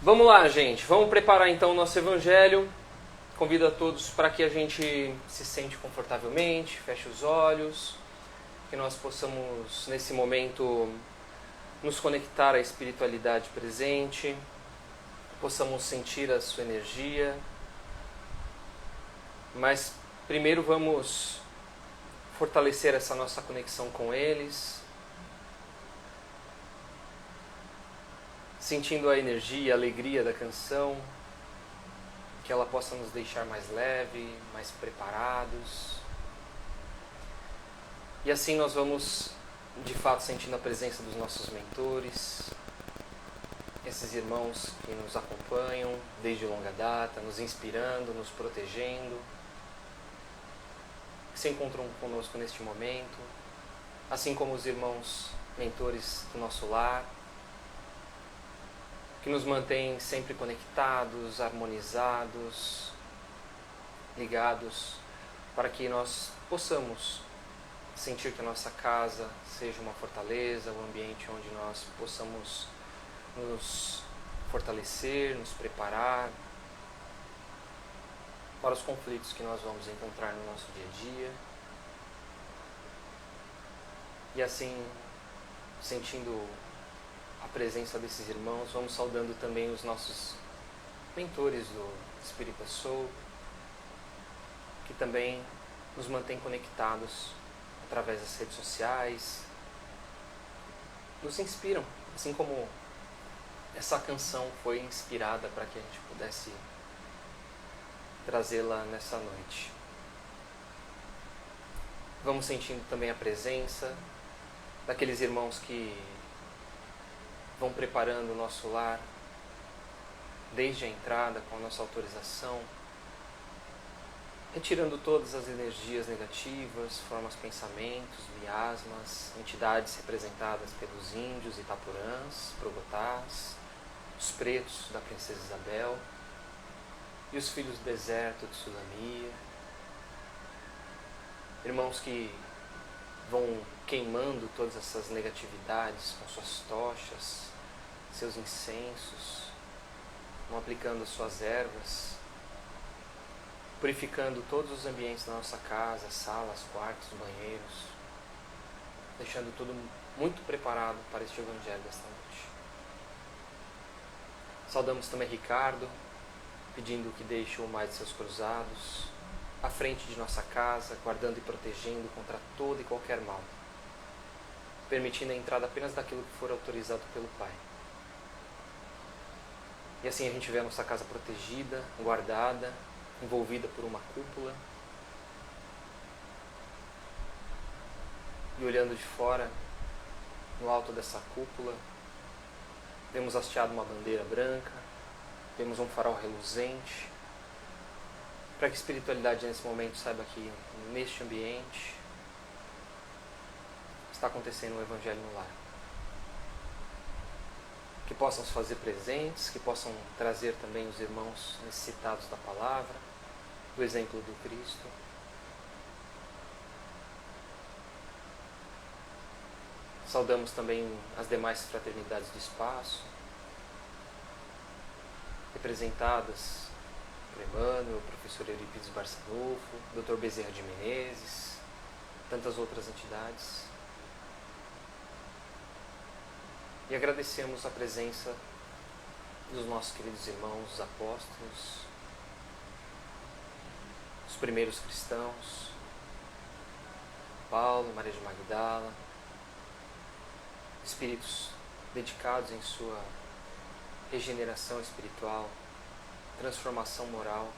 Vamos lá, gente. Vamos preparar então o nosso evangelho. Convido a todos para que a gente se sente confortavelmente, feche os olhos, que nós possamos, nesse momento, nos conectar à espiritualidade presente, possamos sentir a sua energia. Mas primeiro vamos fortalecer essa nossa conexão com eles, sentindo a energia, a alegria da canção, que ela possa nos deixar mais leve, mais preparados. E assim nós vamos, de fato, sentindo a presença dos nossos mentores, esses irmãos que nos acompanham desde longa data, nos inspirando, nos protegendo, que se encontram conosco neste momento, assim como os irmãos mentores do nosso lar, que nos mantêm sempre conectados, harmonizados, ligados, para que nós possamos sentir que a nossa casa seja uma fortaleza, um ambiente onde nós possamos nos fortalecer, nos preparar para os conflitos que nós vamos encontrar no nosso dia a dia. E assim, sentindo a presença desses irmãos, vamos saudando também os nossos mentores do Espírita Soul, que também nos mantém conectados através das redes sociais, nos inspiram, assim como essa canção foi inspirada para que a gente pudesse trazê-la nessa noite. Vamos sentindo também a presença daqueles irmãos que vão preparando o nosso lar desde a entrada, com a nossa autorização, retirando todas as energias negativas, formas, pensamentos, miasmas, entidades representadas pelos índios itapurãs, progotás, os pretos da princesa Isabel e os filhos do deserto de Sulamia, irmãos que vão queimando todas essas negatividades com suas tochas, seus incensos, vão aplicando as suas ervas, purificando todos os ambientes da nossa casa, salas, quartos, banheiros, deixando tudo muito preparado para este evangelho desta noite. Saudamos também Ricardo, pedindo que deixe o mais de seus cruzados à frente de nossa casa, guardando e protegendo contra todo e qualquer mal, permitindo a entrada apenas daquilo que for autorizado pelo Pai. E assim a gente vê a nossa casa protegida, guardada, envolvida por uma cúpula. E olhando de fora, no alto dessa cúpula, vemos hasteado uma bandeira branca, vemos um farol reluzente, para que a espiritualidade nesse momento saiba que neste ambiente está acontecendo um evangelho no lar. Que possam se fazer presentes, que possam trazer também os irmãos necessitados da palavra, do exemplo do Cristo. Saudamos também as demais fraternidades do espaço, representadas por Emmanuel, o professor Eurípides Barçanufo, Dr. Bezerra de Menezes, tantas outras entidades. E agradecemos a presença dos nossos queridos irmãos, os apóstolos, os primeiros cristãos, Paulo, Maria de Magdala, espíritos dedicados em sua regeneração espiritual, transformação moral,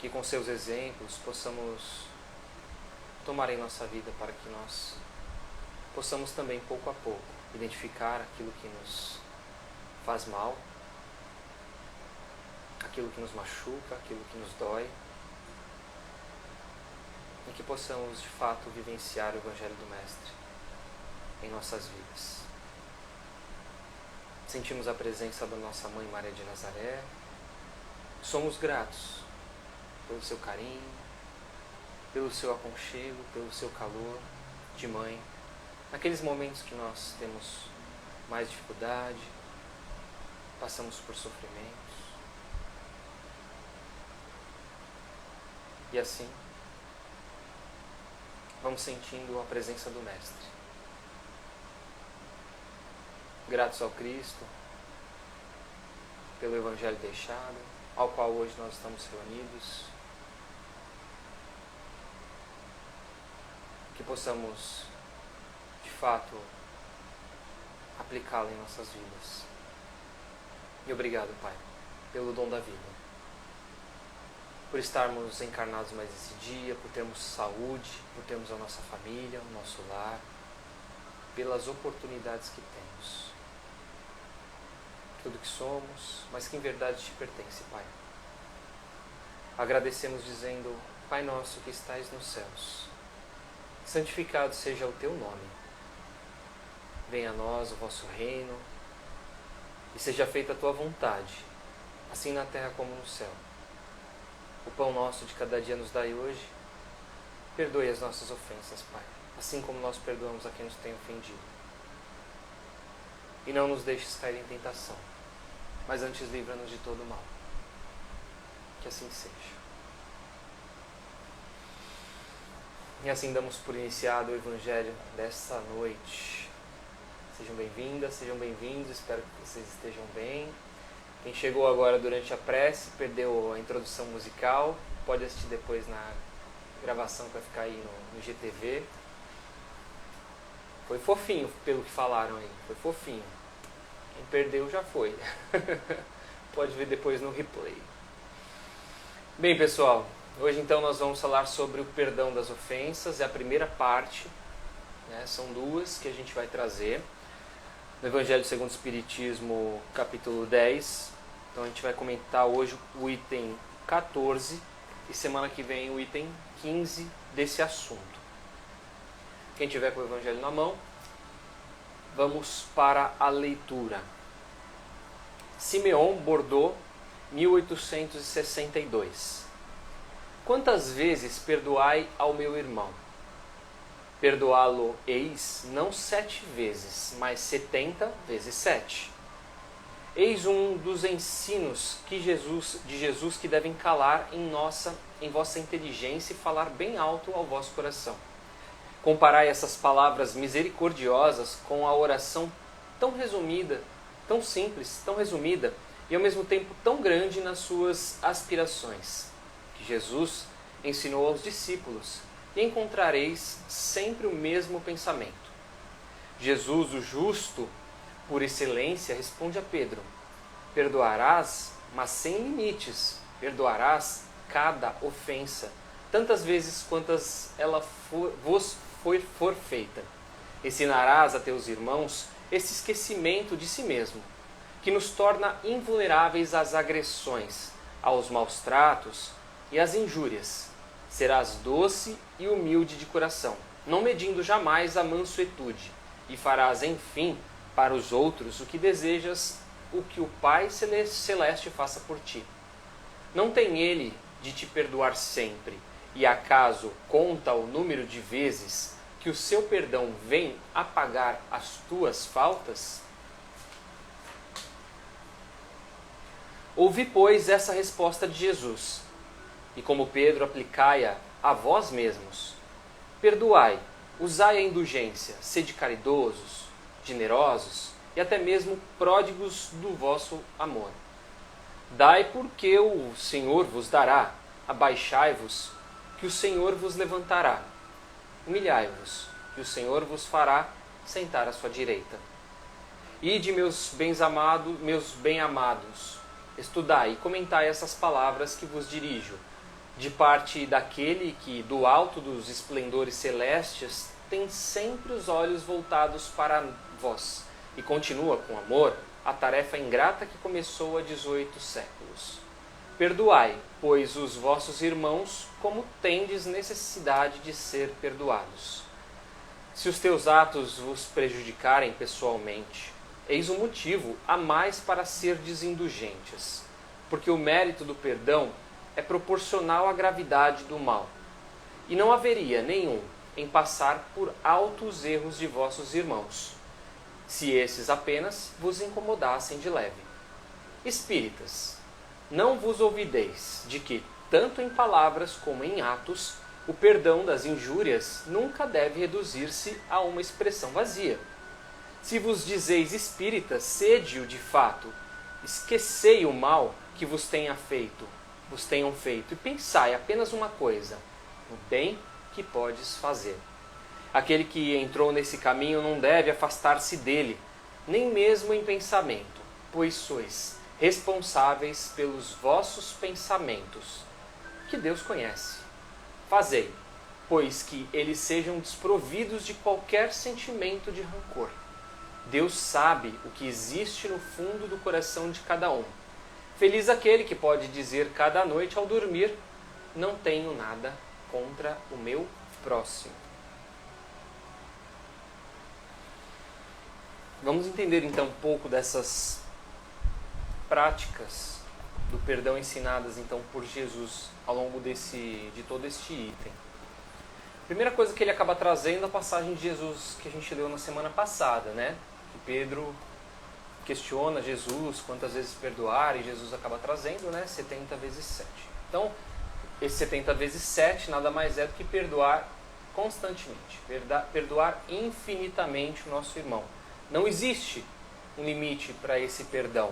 que com seus exemplos possamos tomar em nossa vida para que nós possamos também, pouco a pouco, identificar aquilo que nos faz mal, aquilo que nos machuca, aquilo que nos dói, e que possamos, de fato, vivenciar o Evangelho do Mestre em nossas vidas. Sentimos a presença da nossa Mãe Maria de Nazaré, somos gratos pelo seu carinho, pelo seu aconchego, pelo seu calor de mãe, naqueles momentos que nós temos mais dificuldade, passamos por sofrimentos. E assim, vamos sentindo a presença do Mestre. Gratos ao Cristo, pelo Evangelho deixado, ao qual hoje nós estamos reunidos. Que possamos, de fato, aplicá-lo em nossas vidas. E obrigado, Pai, pelo dom da vida. Por estarmos encarnados mais esse dia, por termos saúde, por termos a nossa família, o nosso lar, pelas oportunidades que temos. Tudo que somos, mas que em verdade te pertence, Pai. Agradecemos dizendo: Pai nosso que estais nos céus, santificado seja o teu nome. Venha a nós o vosso reino e seja feita a tua vontade, assim na terra como no céu. O pão nosso de cada dia nos dai hoje. Perdoe as nossas ofensas, Pai, assim como nós perdoamos a quem nos tem ofendido. E não nos deixes cair em tentação, mas antes livra-nos de todo mal. Que assim seja. E assim damos por iniciado o Evangelho desta noite. Sejam bem-vindas, sejam bem-vindos, espero que vocês estejam bem. Quem chegou agora durante a prece, perdeu a introdução musical, pode assistir depois na gravação que vai ficar aí no GTV. Foi fofinho, pelo que falaram aí, foi fofinho. Quem perdeu já foi. Pode ver depois no replay. Bem, pessoal, hoje então nós vamos falar sobre o perdão das ofensas, é a primeira parte, né? São duas que a gente vai trazer. No Evangelho segundo o Espiritismo, capítulo 10. Então a gente vai comentar hoje o item 14 e semana que vem o item 15 desse assunto. Quem tiver com o Evangelho na mão, vamos para a leitura. Simeão, Bordeaux, 1862. Quantas vezes perdoai ao meu irmão? Perdoá-lo-eis não 7 vezes, mas 70 vezes 7. Eis um dos ensinos de Jesus que devem calar em vossa inteligência e falar bem alto ao vosso coração. Comparai essas palavras misericordiosas com a oração tão resumida, tão simples, tão resumida e ao mesmo tempo tão grande nas suas aspirações, que Jesus ensinou aos discípulos, e encontrareis sempre o mesmo pensamento. Jesus, o justo, por excelência, responde a Pedro: perdoarás, mas sem limites, perdoarás cada ofensa, tantas vezes quantas ela vos for feita. Ensinarás a teus irmãos esse esquecimento de si mesmo, que nos torna invulneráveis às agressões, aos maus tratos e às injúrias. Serás doce e humilde de coração, não medindo jamais a mansuetude, e farás, enfim, para os outros o que desejas, o que o Pai Celeste faça por ti. Não tem Ele de te perdoar sempre, e acaso conta o número de vezes que o seu perdão vem apagar as tuas faltas? Ouvi, pois, essa resposta de Jesus, e como Pedro, aplicai-a a vós mesmos. Perdoai, usai a indulgência, sede caridosos, generosos e até mesmo pródigos do vosso amor. Dai porque o Senhor vos dará, abaixai-vos, que o Senhor vos levantará. Humilhai-vos, que o Senhor vos fará sentar à sua direita. Ide, meus bem-amados, estudai e comentai essas palavras que vos dirijo, de parte daquele que, do alto dos esplendores celestes, tem sempre os olhos voltados para vós, e continua com amor a tarefa ingrata que começou há 18 séculos. Perdoai, pois, os vossos irmãos, como tendes necessidade de ser perdoados. Se os teus atos vos prejudicarem pessoalmente, eis um motivo a mais para serdes indulgentes, porque o mérito do perdão é proporcional à gravidade do mal, e não haveria nenhum em passar por alto os erros de vossos irmãos, se esses apenas vos incomodassem de leve. Espíritas, não vos ouvideis de que, tanto em palavras como em atos, o perdão das injúrias nunca deve reduzir-se a uma expressão vazia. Se vos dizeis espíritas, sede-o de fato, esquecei o mal que vos tenham feito, e pensai apenas uma coisa, no bem que podes fazer. Aquele que entrou nesse caminho não deve afastar-se dele, nem mesmo em pensamento, pois sois responsáveis pelos vossos pensamentos, que Deus conhece. Fazei, pois que eles sejam desprovidos de qualquer sentimento de rancor. Deus sabe o que existe no fundo do coração de cada um. Feliz aquele que pode dizer cada noite ao dormir: não tenho nada contra o meu próximo. Vamos entender então um pouco dessas práticas do perdão ensinadas então por Jesus ao longo de todo este item. Primeira coisa que ele acaba trazendo é a passagem de Jesus que a gente leu na semana passada, né? Que Pedro questiona Jesus quantas vezes perdoar, e Jesus acaba trazendo, né? 70 vezes 7. Então, esse 70 vezes 7 nada mais é do que perdoar constantemente, perdoar infinitamente o nosso irmão. Não existe um limite para esse perdão.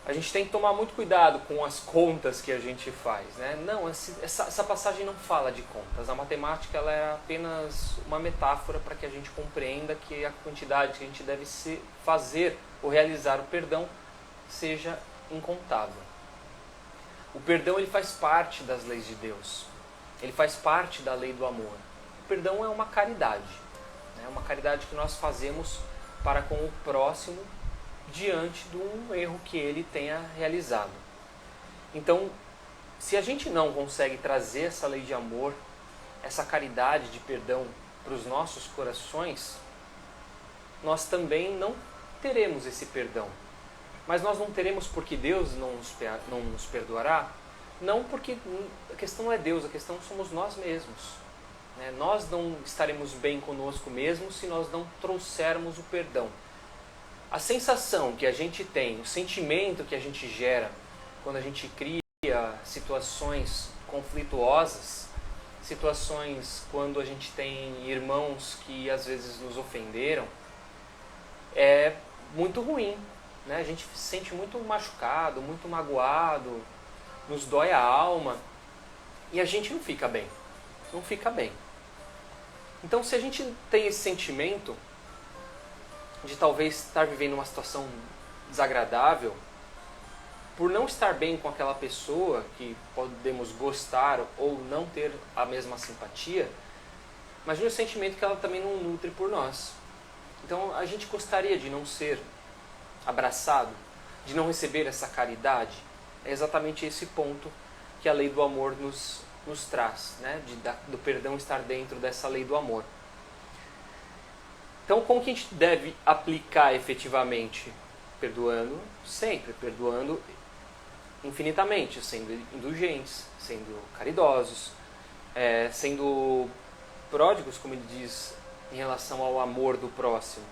A gente tem que tomar muito cuidado com as contas que a gente faz, né? Não, essa passagem não fala de contas. A matemática ela é apenas uma metáfora para que a gente compreenda que a quantidade que a gente deve fazer ou realizar o perdão seja incontável. O perdão ele faz parte das leis de Deus. Ele faz parte da lei do amor. O perdão é uma caridade. É uma caridade que nós fazemos para com o próximo diante de um erro que ele tenha realizado. Então, se a gente não consegue trazer essa lei de amor, essa caridade de perdão para os nossos corações, nós também não teremos esse perdão. Mas nós não teremos porque Deus não nos perdoará? Não, porque a questão não é Deus, a questão somos nós mesmos. Nós não estaremos bem conosco mesmo se nós não trouxermos o perdão. A sensação que a gente tem, o sentimento que a gente gera quando a gente cria situações conflituosas, situações quando a gente tem irmãos que às vezes nos ofenderam, é muito ruim. A gente se sente muito machucado, muito magoado, nos dói a alma e a gente não fica bem. Não fica bem. Então, se a gente tem esse sentimento de talvez estar vivendo uma situação desagradável, por não estar bem com aquela pessoa que podemos gostar ou não ter a mesma simpatia, imagine o sentimento que ela também não nutre por nós. Então, a gente gostaria de não ser abraçado, de não receber essa caridade. É exatamente esse ponto que a lei do amor nos traz, do perdão estar dentro dessa lei do amor. Então, como que a gente deve aplicar efetivamente? Perdoando sempre, perdoando infinitamente, sendo indulgentes, sendo caridosos, sendo pródigos, como ele diz, em relação ao amor do próximo.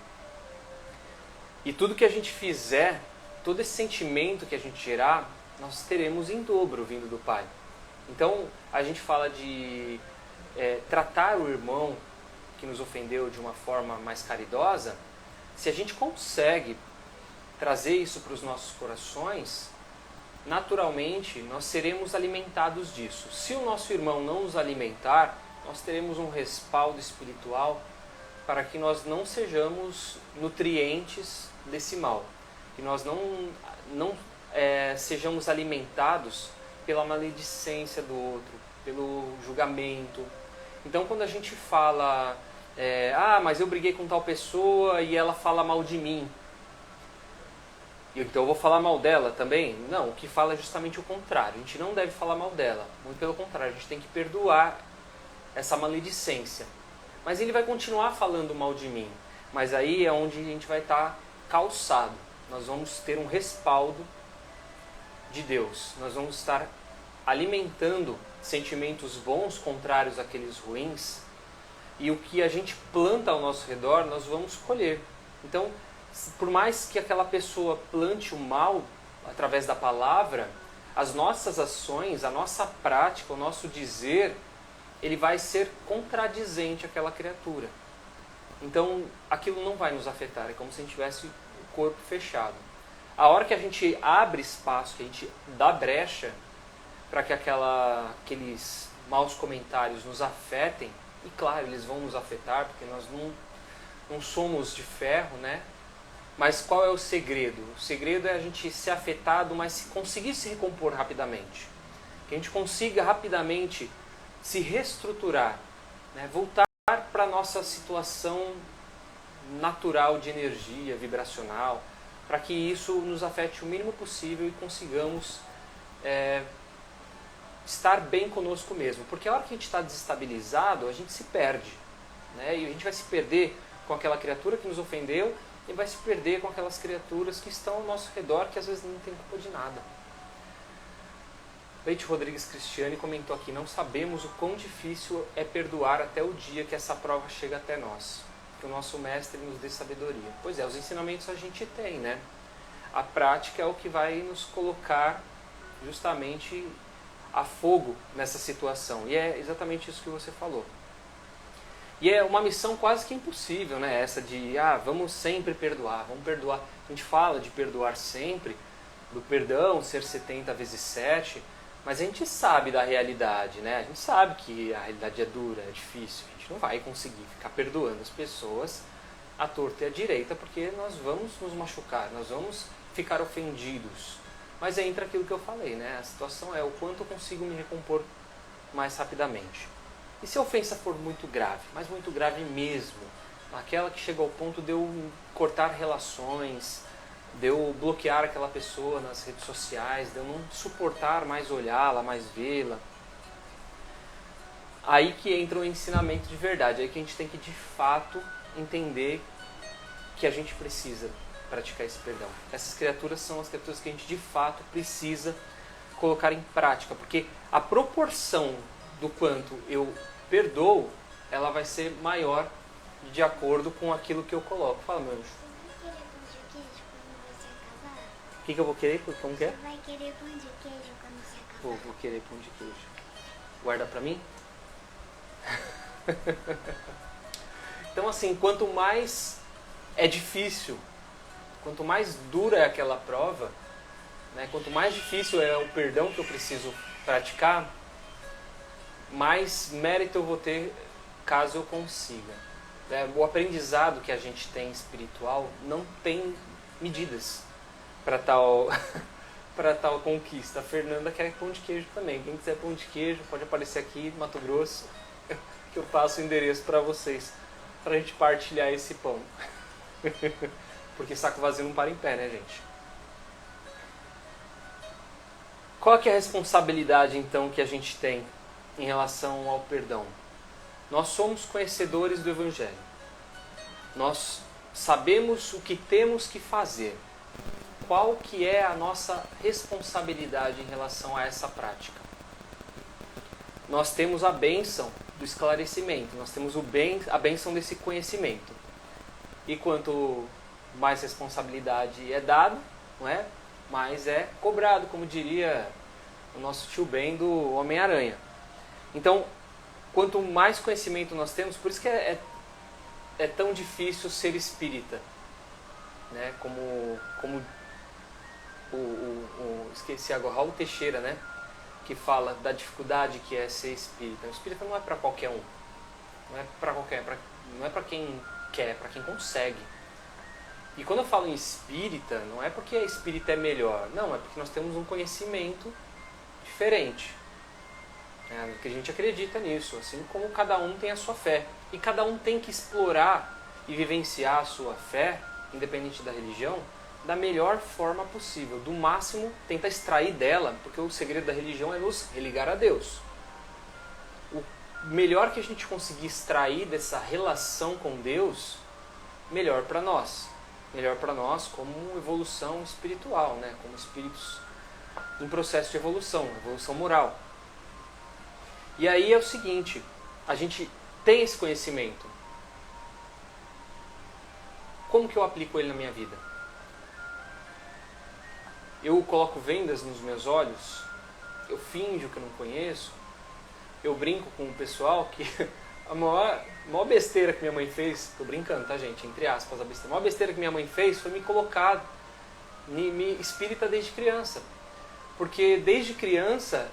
E tudo que a gente fizer, todo esse sentimento que a gente gerar, nós teremos em dobro vindo do Pai. Então, a gente fala de tratar o irmão que nos ofendeu de uma forma mais caridosa. Se a gente consegue trazer isso para os nossos corações, naturalmente nós seremos alimentados disso. Se o nosso irmão não nos alimentar, nós teremos um respaldo espiritual para que nós não sejamos nutrientes desse mal, que nós não sejamos alimentados pela maledicência do outro, pelo julgamento. Então, quando a gente fala, mas eu briguei com tal pessoa e ela fala mal de mim, então eu vou falar mal dela também? Não, o que fala é justamente o contrário. A gente não deve falar mal dela, muito pelo contrário, a gente tem que perdoar essa maledicência. Mas ele vai continuar falando mal de mim, mas aí é onde a gente vai estar calçado. Nós vamos ter um respaldo de Deus, nós vamos estar alimentando sentimentos bons contrários àqueles ruins, E o que a gente planta ao nosso redor, nós vamos colher. Então, por mais que aquela pessoa plante o mal através da palavra, as nossas ações, a nossa prática, o nosso dizer, ele vai ser contradizente àquela criatura. Então, aquilo não vai nos afetar, é como se a gente tivesse o corpo fechado. A hora que a gente abre espaço, que a gente dá brecha para que aqueles maus comentários nos afetem, e claro, eles vão nos afetar, porque nós não somos de ferro, né? Mas qual é o segredo? O segredo é a gente ser afetado, mas conseguir se recompor rapidamente. Que a gente consiga rapidamente se reestruturar, né? Voltar para a nossa situação natural de energia vibracional, para que isso nos afete o mínimo possível e consigamos estar bem conosco mesmo. Porque a hora que a gente está desestabilizado, a gente se perde, né? E a gente vai se perder com aquela criatura que nos ofendeu e vai se perder com aquelas criaturas que estão ao nosso redor, que às vezes não tem culpa de nada. Leite Rodrigues Cristiane comentou aqui: não sabemos o quão difícil é perdoar até o dia que essa prova chega até nós. Que o nosso mestre nos dê sabedoria. Pois é, os ensinamentos a gente tem, né? A prática é o que vai nos colocar justamente a fogo nessa situação. E é exatamente isso que você falou. E é uma missão quase que impossível, né? Essa de, vamos sempre perdoar, vamos perdoar. A gente fala de perdoar sempre, do perdão ser 70 vezes 7, mas a gente sabe da realidade, né? A gente sabe que a realidade é dura, é difícil. A gente não vai conseguir ficar perdoando as pessoas à torta e à direita, porque nós vamos nos machucar, nós vamos ficar ofendidos. Mas entra aquilo que eu falei, né? A situação é o quanto eu consigo me recompor mais rapidamente. E se a ofensa for muito grave, mas muito grave mesmo, aquela que chega ao ponto de eu cortar relações, de eu bloquear aquela pessoa nas redes sociais, de eu não suportar mais olhá-la, mais vê-la, aí que entra o ensinamento de verdade, aí que a gente tem que de fato entender que a gente precisa praticar esse perdão. Essas criaturas são as criaturas que a gente de fato precisa colocar em prática, porque a proporção do quanto eu perdoo, ela vai ser maior de acordo com aquilo que eu coloco. Fala, meu anjo. Você vai querer pão de queijo quando você acabar? O que eu vou querer? Como que é? Você vai querer pão de queijo quando você acabar? Vou querer pão de queijo. Guarda pra mim? Então, assim, quanto mais é difícil, quanto mais dura é aquela prova, né, quanto mais difícil é o perdão que eu preciso praticar, mais mérito eu vou ter caso eu consiga. O aprendizado que a gente tem espiritual não tem medidas para tal conquista. A Fernanda quer pão de queijo também. Quem quiser pão de queijo pode aparecer aqui no Mato Grosso, que eu passo o endereço para vocês, para a gente partilhar esse pão. Porque saco vazio não para em pé, né, gente? Qual que é a responsabilidade, então, que a gente tem em relação ao perdão? Nós somos conhecedores do Evangelho. Nós sabemos o que temos que fazer. Qual que é a nossa responsabilidade em relação a essa prática? Nós temos a bênção do esclarecimento, nós temos a bênção desse conhecimento. E quanto mais responsabilidade é dada, não é? Mais é cobrado, como diria o nosso tio Ben do Homem-Aranha. Então, quanto mais conhecimento nós temos, por isso que é tão difícil ser espírita, né? Como esqueci agora, Raul Teixeira, né? Que fala da dificuldade que é ser espírita. O espírita não é para qualquer um, não é para qualquer, não é para quem quer, é para quem consegue. E quando eu falo em espírita, não é porque a espírita é melhor, não, é porque nós temos um conhecimento diferente. Que a gente acredita nisso, assim como cada um tem a sua fé. E cada um tem que explorar e vivenciar a sua fé, independente da religião, da melhor forma possível. Do máximo, tenta extrair dela, porque o segredo da religião é nos religar a Deus. O melhor que a gente conseguir extrair dessa relação com Deus, melhor para nós. Melhor para nós como evolução espiritual, né? Como espíritos em processo de evolução moral. E aí é o seguinte, a gente tem esse conhecimento, como que eu aplico ele na minha vida? Eu coloco vendas nos meus olhos? Eu finjo que eu não conheço? Eu brinco com o pessoal que a maior besteira que minha mãe fez, tô brincando, tá gente, entre aspas, a maior besteira que minha mãe fez foi me colocar me espírita desde criança. Porque desde criança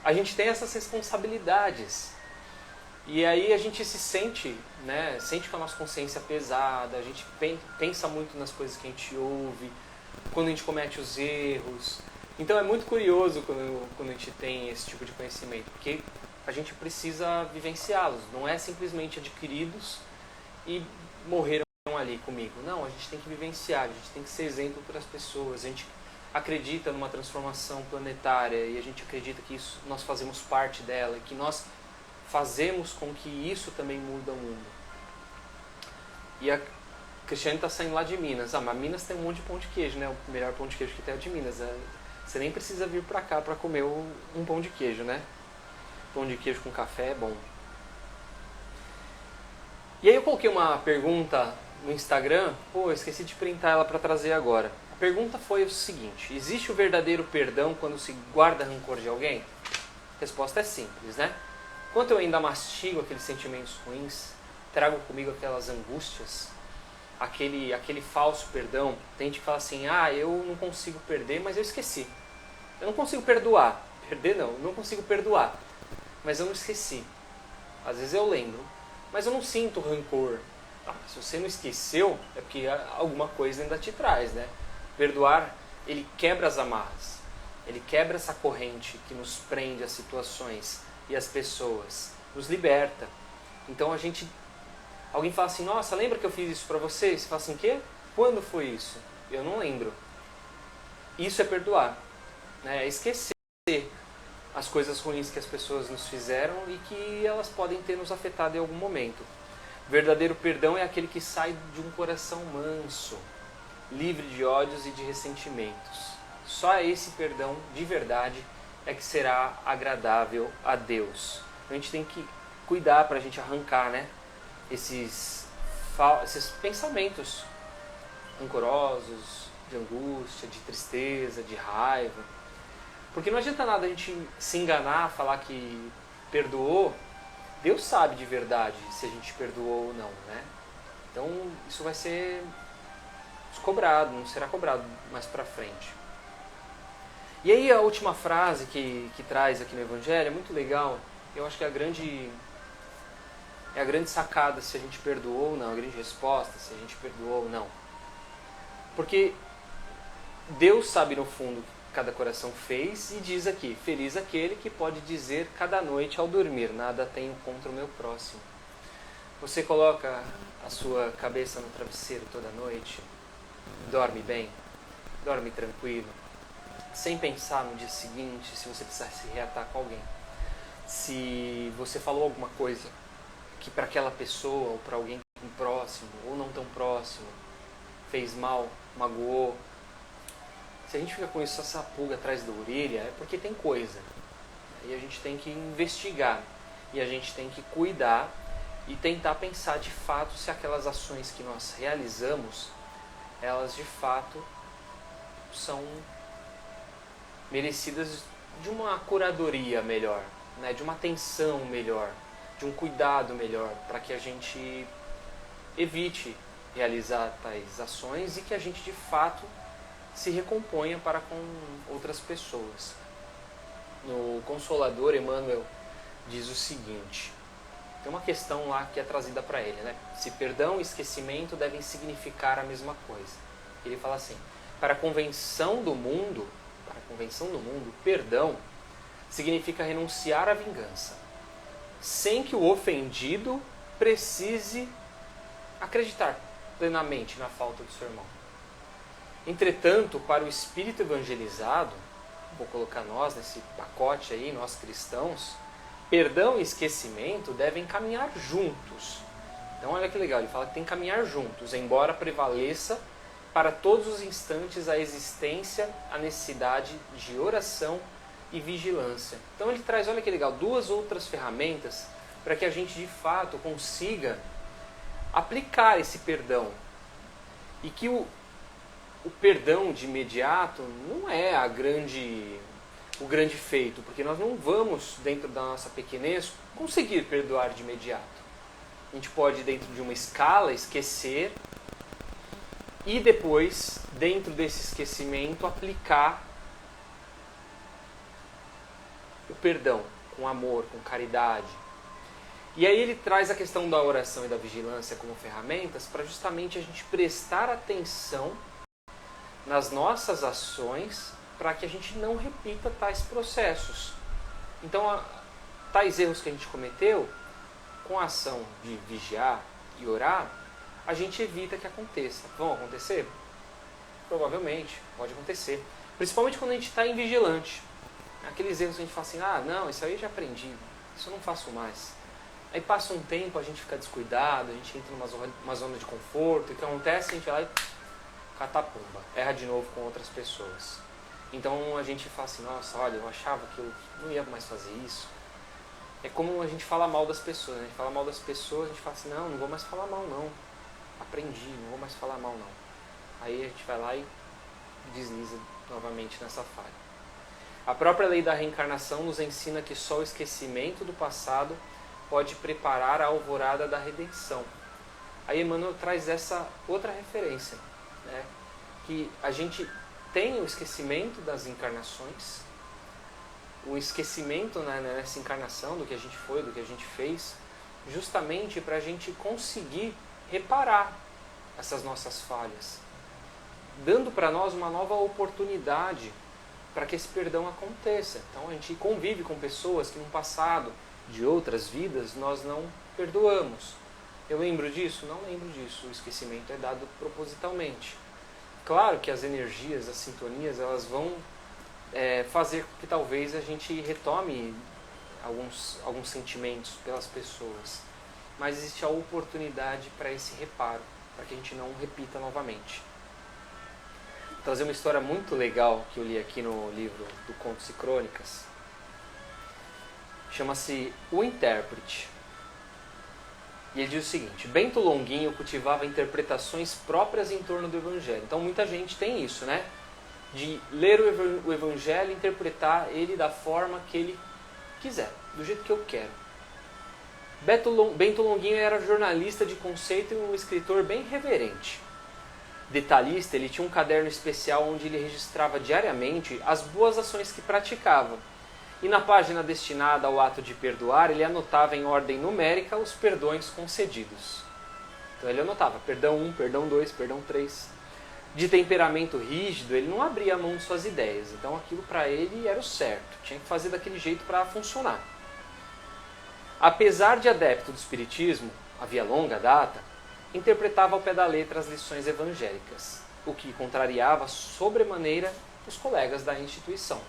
a gente tem essas responsabilidades. E aí a gente se sente, né, sente com a nossa consciência pesada, a gente pensa muito nas coisas que a gente ouve, quando a gente comete os erros. Então é muito curioso quando a gente tem esse tipo de conhecimento, porque a gente precisa vivenciá-los, não é simplesmente adquiridos e morreram ali comigo. Não, a gente tem que vivenciar, a gente tem que ser exemplo para as pessoas. A gente acredita numa transformação planetária e a gente acredita que isso, nós fazemos parte dela, que nós fazemos com que isso também muda o mundo. E a Cristiane está saindo lá de Minas. Mas Minas tem um monte de pão de queijo, né? O melhor pão de queijo que tem é o de Minas. Você nem precisa vir para cá para comer um pão de queijo, né? Pão de queijo com café é bom. E aí eu coloquei uma pergunta no Instagram, eu esqueci de printar ela para trazer agora. A pergunta foi o seguinte: existe o verdadeiro perdão quando se guarda rancor de alguém? A resposta é simples, né? Enquanto eu ainda mastigo aqueles sentimentos ruins, trago comigo aquelas angústias, aquele falso perdão. Tem gente que fala assim, eu não consigo perder, mas eu esqueci. Eu não consigo perdoar. Perder não consigo perdoar. Mas eu não esqueci. Às vezes eu lembro, mas eu não sinto rancor. Se você não esqueceu, é porque alguma coisa ainda te traz, né? Perdoar, ele quebra as amarras. Ele quebra essa corrente que nos prende às situações e às pessoas. Nos liberta. Então alguém fala assim, nossa, lembra que eu fiz isso pra você? Você fala assim, quê? Quando foi isso? Eu não lembro. Isso é perdoar. Né? É esquecer as coisas ruins que as pessoas nos fizeram e que elas podem ter nos afetado em algum momento. Verdadeiro perdão é aquele que sai de um coração manso, livre de ódios e de ressentimentos. Só esse perdão de verdade é que será agradável a Deus. A gente tem que cuidar para a gente arrancar, né, esses pensamentos rancorosos, de angústia, de tristeza, de raiva. Porque não adianta nada a gente se enganar, falar que perdoou. Deus sabe de verdade se a gente perdoou ou não, né? Então isso vai ser cobrado, não será cobrado mais pra frente. E aí a última frase que traz aqui no Evangelho é muito legal. Eu acho que é a grande sacada se a gente perdoou ou não, a grande resposta se a gente perdoou ou não. Porque Deus sabe no fundo o que cada coração fez e diz aqui, feliz aquele que pode dizer cada noite ao dormir, nada tenho contra o meu próximo. Você coloca a sua cabeça no travesseiro toda noite, dorme bem, dorme tranquilo, sem pensar no dia seguinte se você precisar se reatar com alguém. Se você falou alguma coisa que para aquela pessoa ou para alguém próximo ou não tão próximo fez mal, magoou, se a gente fica com isso, essa pulga atrás da orelha, é porque tem coisa. E a gente tem que investigar. E a gente tem que cuidar e tentar pensar de fato se aquelas ações que nós realizamos, elas de fato são merecidas de uma curadoria melhor, né? De uma atenção melhor, de um cuidado melhor, para que a gente evite realizar tais ações e que a gente de fato se recomponha para com outras pessoas. No Consolador, Emmanuel diz o seguinte, tem uma questão lá que é trazida para ele, né? Se perdão e esquecimento devem significar a mesma coisa. Ele fala assim, para a convenção do mundo, perdão significa renunciar à vingança, sem que o ofendido precise acreditar plenamente na falta do seu irmão. Entretanto, para o espírito evangelizado, vou colocar nós nesse pacote aí, nós cristãos, perdão e esquecimento devem caminhar juntos. Então olha que legal, ele fala que tem que caminhar juntos, embora prevaleça para todos os instantes a existência, a necessidade de oração e vigilância. Então ele traz, olha que legal, duas outras ferramentas para que a gente de fato consiga aplicar esse perdão. E que o perdão de imediato não é o grande feito, porque nós não vamos, dentro da nossa pequenez, conseguir perdoar de imediato. A gente pode, dentro de uma escala, esquecer e depois, dentro desse esquecimento, aplicar o perdão com amor, com caridade. E aí ele traz a questão da oração e da vigilância como ferramentas para justamente a gente prestar atenção nas nossas ações para que a gente não repita tais processos. Então, tais erros que a gente cometeu, com a ação de vigiar e orar, a gente evita que aconteça. Vão acontecer? Provavelmente, pode acontecer. Principalmente quando a gente está invigilante. Aqueles erros que a gente fala assim, não, isso aí eu já aprendi, isso eu não faço mais. Aí passa um tempo, a gente fica descuidado, a gente entra numa zona de conforto, e o que acontece? A gente vai lá e catapumba, erra de novo com outras pessoas. Então a gente fala assim, nossa, olha, eu achava que eu não ia mais fazer isso. É como a gente fala mal das pessoas, né? A gente fala mal das pessoas, a gente fala assim, não vou mais falar mal não. Aprendi, não vou mais falar mal não. Aí a gente vai lá e desliza novamente nessa falha. A própria lei da reencarnação nos ensina que só o esquecimento do passado pode preparar a alvorada da redenção. Aí Emmanuel traz essa outra referência, né? Que a gente tem o esquecimento das encarnações, o esquecimento, né, nessa encarnação do que a gente foi, do que a gente fez, justamente para a gente conseguir reparar essas nossas falhas, dando para nós uma nova oportunidade para que esse perdão aconteça. Então a gente convive com pessoas que no passado, de outras vidas, nós não perdoamos. Eu lembro disso? Não lembro disso. O esquecimento é dado propositalmente. Claro que as energias, as sintonias, elas vão fazer com que talvez a gente retome alguns sentimentos pelas pessoas. Mas existe a oportunidade para esse reparo, para que a gente não repita novamente. Vou trazer uma história muito legal que eu li aqui no livro do Contos e Crônicas. Chama-se O Intérprete. E ele diz o seguinte: Bento Longuinho cultivava interpretações próprias em torno do Evangelho. Então muita gente tem isso, né? De ler o Evangelho e interpretar ele da forma que ele quiser, do jeito que eu quero. Bento Longuinho era jornalista de conceito e um escritor bem reverente. Detalhista, ele tinha um caderno especial onde ele registrava diariamente as boas ações que praticava. E na página destinada ao ato de perdoar, ele anotava em ordem numérica os perdões concedidos. Então ele anotava perdão 1, perdão 2, perdão 3. De temperamento rígido, ele não abria a mão de suas ideias. Então aquilo para ele era o certo. Tinha que fazer daquele jeito para funcionar. Apesar de adepto do espiritismo, havia longa data, interpretava ao pé da letra as lições evangélicas, o que contrariava sobremaneira os colegas da instituição.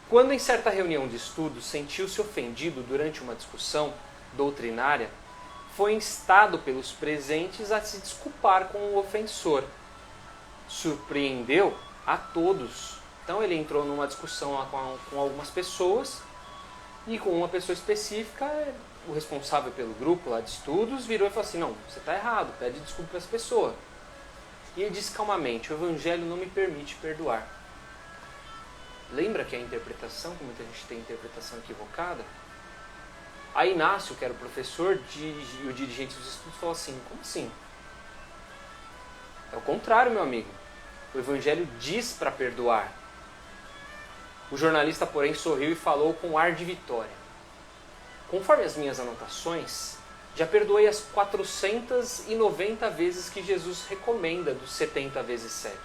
Quando em certa reunião de estudos sentiu-se ofendido durante uma discussão doutrinária, foi instado pelos presentes a se desculpar com o ofensor. Surpreendeu a todos. Então ele entrou numa discussão com algumas pessoas e com uma pessoa específica, o responsável pelo grupo lá de estudos virou e falou assim, não, você está errado, pede desculpa para essa pessoa. E ele disse calmamente, o Evangelho não me permite perdoar. Lembra que a interpretação, que muita gente tem interpretação equivocada? Aí Inácio, que era o professor e o dirigente dos estudos, falou assim, como assim? É o contrário, meu amigo. O Evangelho diz para perdoar. O jornalista, porém, sorriu e falou com ar de vitória. Conforme as minhas anotações, já perdoei as 490 vezes que Jesus recomenda dos 70 vezes 7.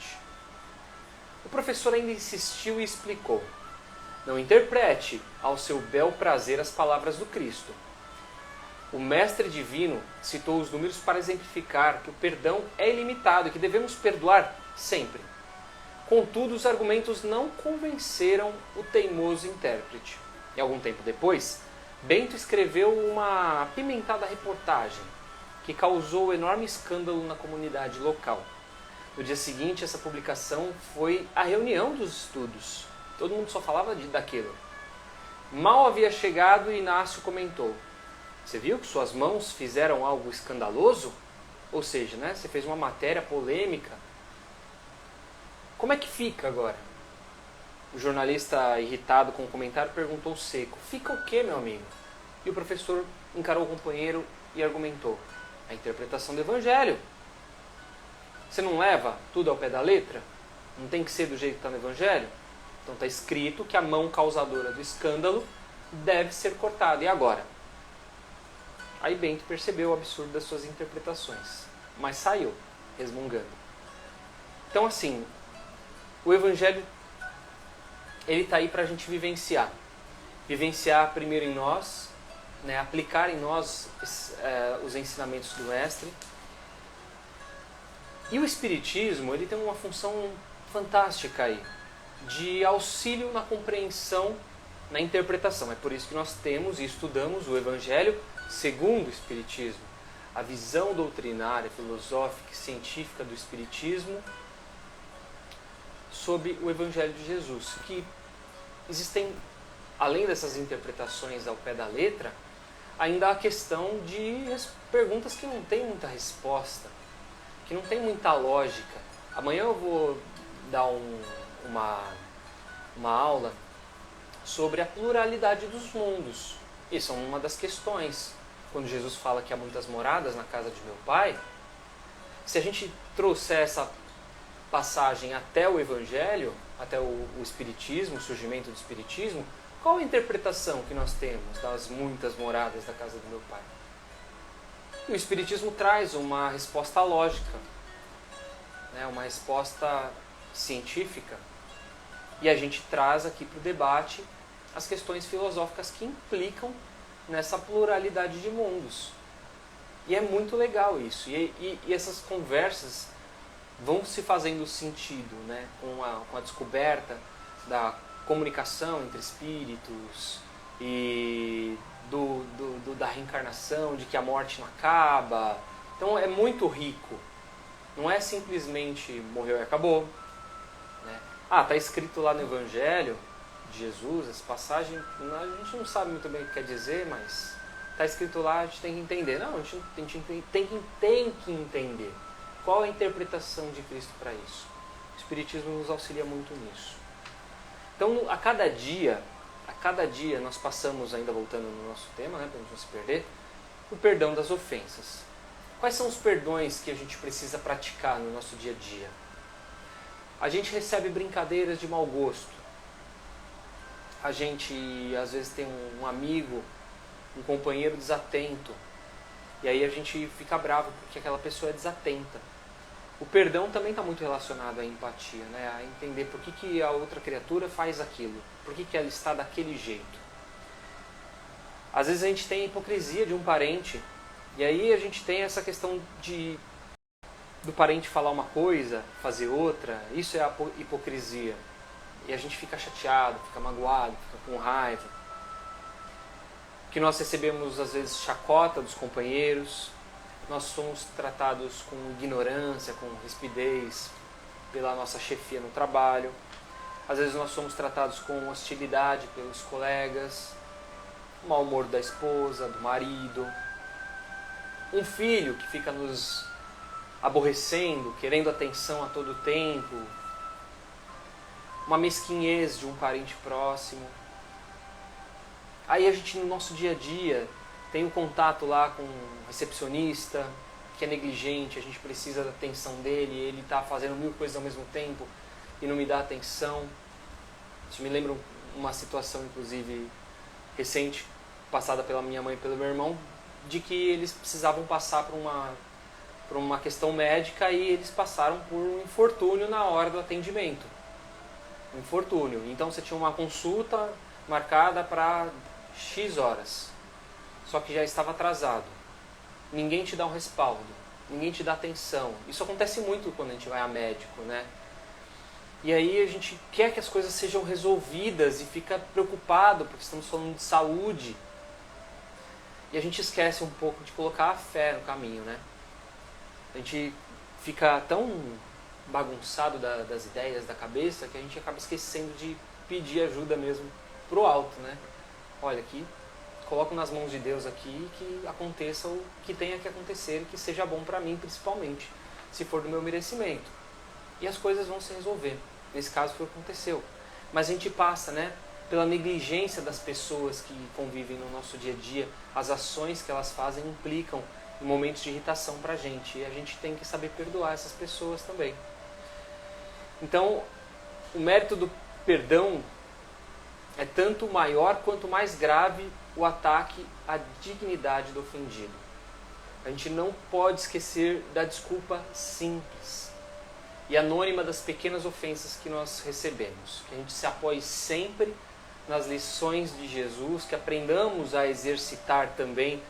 O professor ainda insistiu e explicou. Não interprete ao seu bel prazer as palavras do Cristo. O mestre divino citou os números para exemplificar que o perdão é ilimitado e que devemos perdoar sempre. Contudo, os argumentos não convenceram o teimoso intérprete. E algum tempo depois, Bento escreveu uma apimentada reportagem que causou enorme escândalo na comunidade local. No dia seguinte, essa publicação foi a reunião dos estudos. Todo mundo só falava daquilo. Mal havia chegado e Inácio comentou. Você viu que suas mãos fizeram algo escandaloso? Ou seja, né, você fez uma matéria polêmica. Como é que fica agora? O jornalista, irritado com o comentário, perguntou seco: fica o quê, meu amigo? E o professor encarou o companheiro e argumentou: a interpretação do Evangelho. Você não leva tudo ao pé da letra? Não tem que ser do jeito que está no Evangelho? Então está escrito que a mão causadora do escândalo deve ser cortada. E agora? Aí Bento percebeu o absurdo das suas interpretações, mas saiu, resmungando. Então assim, o Evangelho, ele está aí para a gente vivenciar. Vivenciar primeiro em nós, né, aplicar em nós os ensinamentos do Mestre. E o Espiritismo, ele tem uma função fantástica aí, de auxílio na compreensão, na interpretação. É por isso que nós temos e estudamos o Evangelho segundo o Espiritismo. A visão doutrinária, filosófica e científica do Espiritismo sobre o Evangelho de Jesus. Que existem, além dessas interpretações ao pé da letra, ainda a questão de perguntas que não tem muita resposta, que não tem muita lógica. Amanhã eu vou dar uma aula sobre a pluralidade dos mundos. Isso é uma das questões. Quando Jesus fala que há muitas moradas na casa de meu Pai, se a gente trouxer essa passagem até o Evangelho, até o Espiritismo, o surgimento do Espiritismo, qual a interpretação que nós temos das muitas moradas da casa do meu Pai? E o Espiritismo traz uma resposta lógica, né, uma resposta científica, e a gente traz aqui para o debate as questões filosóficas que implicam nessa pluralidade de mundos. E é muito legal isso. E essas conversas vão se fazendo sentido, né, com a descoberta da comunicação entre espíritos e da reencarnação, de que a morte não acaba. Então é muito rico. Não é simplesmente morreu e acabou, né? Está escrito lá no Evangelho de Jesus, essa passagem, a gente não sabe muito bem o que quer dizer, mas está escrito lá, a gente tem que entender. Não, a gente tem que entender qual a interpretação de Cristo para isso. O Espiritismo nos auxilia muito nisso. Então, a cada dia nós passamos, ainda voltando no nosso tema, né, para a gente não se perder, o perdão das ofensas. Quais são os perdões que a gente precisa praticar no nosso dia a dia? A gente recebe brincadeiras de mau gosto. A gente, às vezes, tem um amigo, um companheiro desatento. E aí a gente fica bravo porque aquela pessoa é desatenta. O perdão também está muito relacionado à empatia, né? A entender por que a outra criatura faz aquilo, por que ela está daquele jeito. Às vezes a gente tem a hipocrisia de um parente, e aí a gente tem essa questão do parente falar uma coisa, fazer outra. Isso é a hipocrisia. E a gente fica chateado, fica magoado, fica com raiva. Que nós recebemos às vezes chacota dos companheiros. Nós somos tratados com ignorância, com rispidez pela nossa chefia no trabalho. Às vezes nós somos tratados com hostilidade pelos colegas, o mau humor da esposa, do marido. Um filho que fica nos aborrecendo, querendo atenção a todo tempo. Uma mesquinhez de um parente próximo. Aí a gente, no nosso dia a dia, tem um contato lá com um recepcionista que é negligente, a gente precisa da atenção dele, ele está fazendo 1000 coisas ao mesmo tempo e não me dá atenção. Isso me lembra uma situação, inclusive, recente, passada pela minha mãe e pelo meu irmão, de que eles precisavam passar por uma questão médica e eles passaram por um infortúnio na hora do atendimento. Um infortúnio. Então você tinha uma consulta marcada para X horas. Só que já estava atrasado. Ninguém te dá um respaldo, ninguém te dá atenção. Isso acontece muito quando a gente vai a médico, né? E aí a gente quer que as coisas sejam resolvidas e fica preocupado porque estamos falando de saúde. E a gente esquece um pouco de colocar a fé no caminho, né? A gente fica tão bagunçado das ideias, da cabeça, que a gente acaba esquecendo de pedir ajuda mesmo pro alto, né? Olha, aqui coloco nas mãos de Deus aqui que aconteça o que tenha que acontecer e que seja bom para mim, principalmente, se for do meu merecimento. E as coisas vão se resolver. Nesse caso foi o que aconteceu. Mas a gente passa, né, pela negligência das pessoas que convivem no nosso dia a dia. As ações que elas fazem implicam em momentos de irritação para a gente. E a gente tem que saber perdoar essas pessoas também. Então, o mérito do perdão é tanto maior quanto mais grave o ataque à dignidade do ofendido. A gente não pode esquecer da desculpa simples e anônima das pequenas ofensas que nós recebemos. Que a gente se apoie sempre nas lições de Jesus, que aprendamos a exercitar também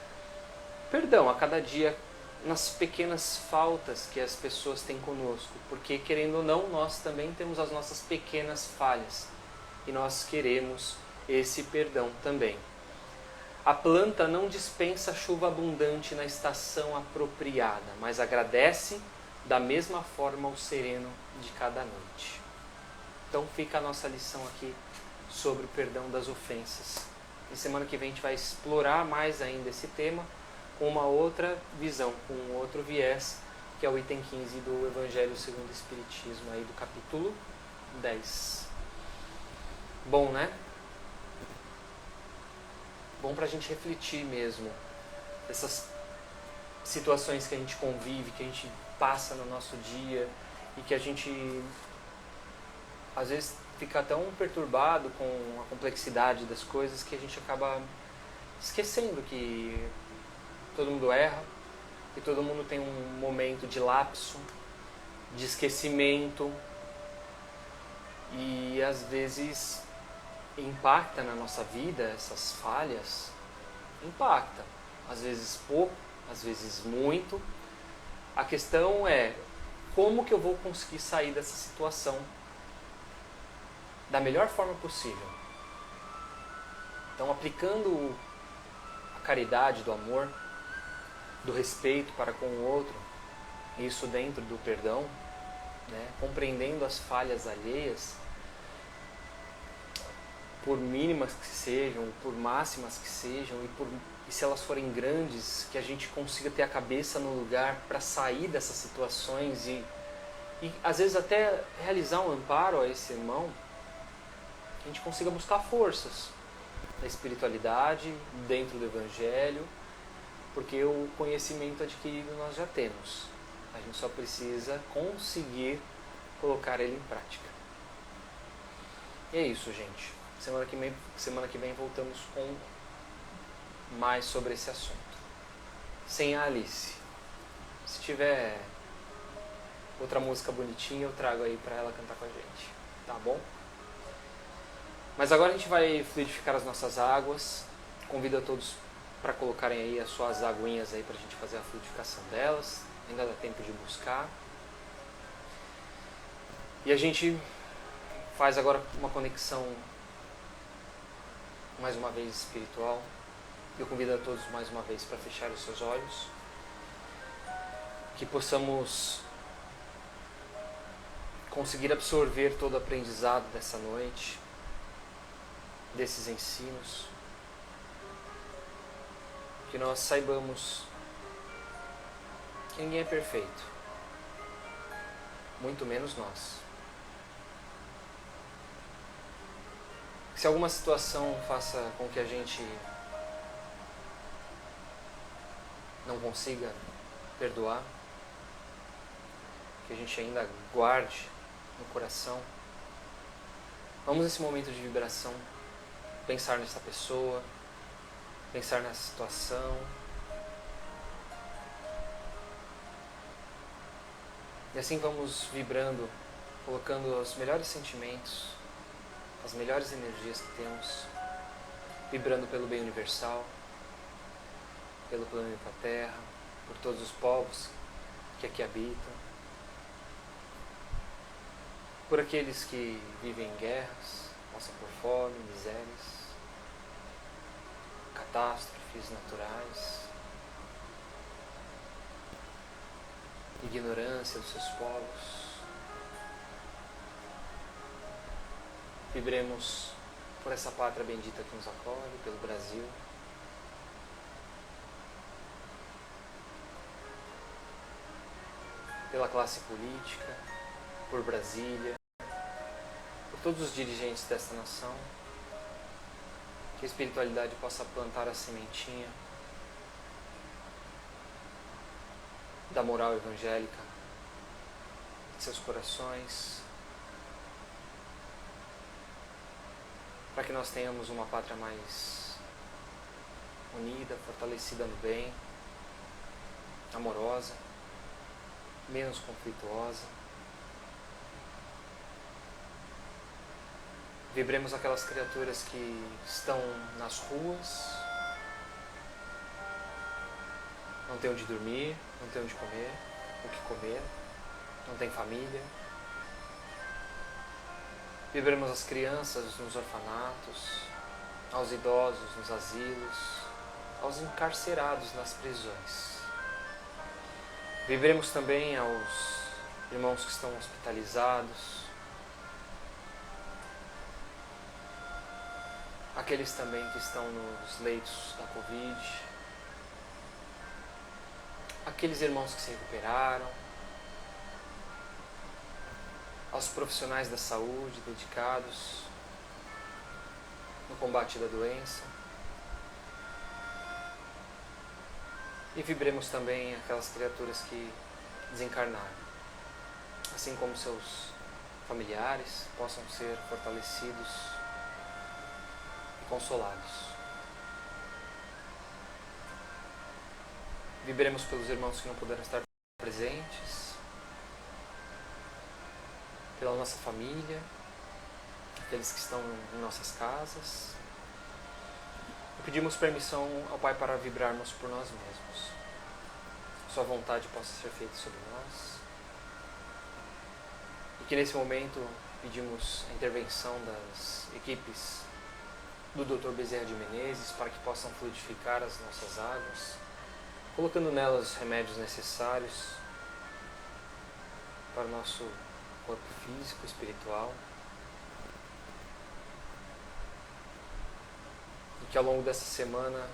perdão a cada dia nas pequenas faltas que as pessoas têm conosco. Porque, querendo ou não, nós também temos as nossas pequenas falhas e nós queremos esse perdão também. A planta não dispensa chuva abundante na estação apropriada, mas agradece da mesma forma o sereno de cada noite. Então fica a nossa lição aqui sobre o perdão das ofensas. E semana que vem a gente vai explorar mais ainda esse tema com uma outra visão, com um outro viés, que é o item 15 do Evangelho segundo o Espiritismo, aí do capítulo 10. Bom, né? Bom para a gente refletir mesmo essas situações que a gente convive, que a gente passa no nosso dia e que a gente às vezes fica tão perturbado com a complexidade das coisas que a gente acaba esquecendo que todo mundo erra, que todo mundo tem um momento de lapso, de esquecimento e às vezes impacta na nossa vida essas falhas, impacta, às vezes pouco, às vezes muito. A questão é como que eu vou conseguir sair dessa situação da melhor forma possível. Então, aplicando a caridade do amor, do respeito para com o outro, isso dentro do perdão, né? Compreendendo as falhas alheias, por mínimas que sejam, por máximas que sejam, e se elas forem grandes, que a gente consiga ter a cabeça no lugar para sair dessas situações e às vezes até realizar um amparo a esse irmão, que a gente consiga buscar forças da espiritualidade, dentro do Evangelho, porque o conhecimento adquirido nós já temos. A gente só precisa conseguir colocar ele em prática. E é isso, gente. Semana que vem voltamos com mais sobre esse assunto. Sem a Alice. Se tiver outra música bonitinha, eu trago aí para ela cantar com a gente. Tá bom? Mas agora a gente vai fluidificar as nossas águas. Convido a todos para colocarem aí as suas aguinhas aí para a gente fazer a fluidificação delas. Ainda dá tempo de buscar. E a gente faz agora uma conexão mais uma vez espiritual. Eu convido a todos mais uma vez para fechar os seus olhos, que possamos conseguir absorver todo o aprendizado dessa noite, desses ensinos, que nós saibamos que ninguém é perfeito, muito menos nós. Se alguma situação faça com que a gente não consiga perdoar, que a gente ainda guarde no coração, vamos nesse momento de vibração pensar nessa pessoa, pensar nessa situação, e assim vamos vibrando, colocando os melhores sentimentos, as melhores energias que temos, vibrando pelo bem universal, pelo planeta Terra, por todos os povos que aqui habitam, por aqueles que vivem em guerras, passam por fome, misérias, catástrofes naturais, ignorância dos seus povos. Vibremos por essa pátria bendita que nos acolhe, pelo Brasil, pela classe política, por Brasília, por todos os dirigentes desta nação, que a espiritualidade possa plantar a sementinha da moral evangélica em seus corações, para que nós tenhamos uma pátria mais unida, fortalecida no bem, amorosa, menos conflituosa. Vibremos aquelas criaturas que estão nas ruas, não tem onde dormir, não tem onde comer, o que comer, não tem família. Vibremos as crianças nos orfanatos, aos idosos nos asilos, aos encarcerados nas prisões. Vibremos também aos irmãos que estão hospitalizados, aqueles também que estão nos leitos da Covid, aqueles irmãos que se recuperaram, aos profissionais da saúde dedicados no combate da doença. E vibremos também aquelas criaturas que desencarnaram, assim como seus familiares possam ser fortalecidos e consolados. Vibremos pelos irmãos que não puderam estar presentes, pela nossa família, aqueles que estão em nossas casas. E pedimos permissão ao Pai para vibrarmos por nós mesmos. Sua vontade possa ser feita sobre nós. E que nesse momento pedimos a intervenção das equipes do Dr. Bezerra de Menezes para que possam fluidificar as nossas águas, colocando nelas os remédios necessários para o nosso corpo físico, espiritual. E que ao longo dessa semana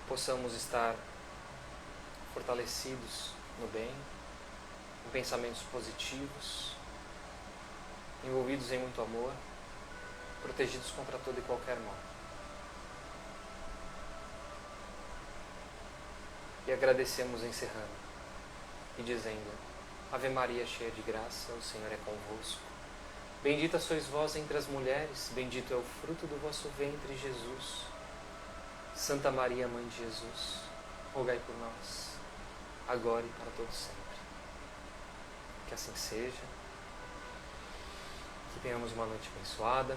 possamos estar fortalecidos no bem, em pensamentos positivos, envolvidos em muito amor, protegidos contra todo e qualquer mal. E agradecemos encerrando e dizendo: Ave Maria, cheia de graça, o Senhor é convosco. Bendita sois vós entre as mulheres, bendito é o fruto do vosso ventre, Jesus. Santa Maria, Mãe de Jesus, rogai por nós, agora e para todo sempre. Que assim seja. Que tenhamos uma noite abençoada.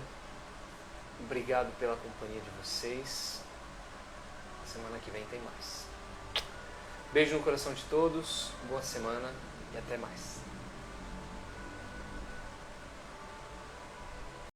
Obrigado pela companhia de vocês. Semana que vem tem mais. Beijo no coração de todos, boa semana e até mais.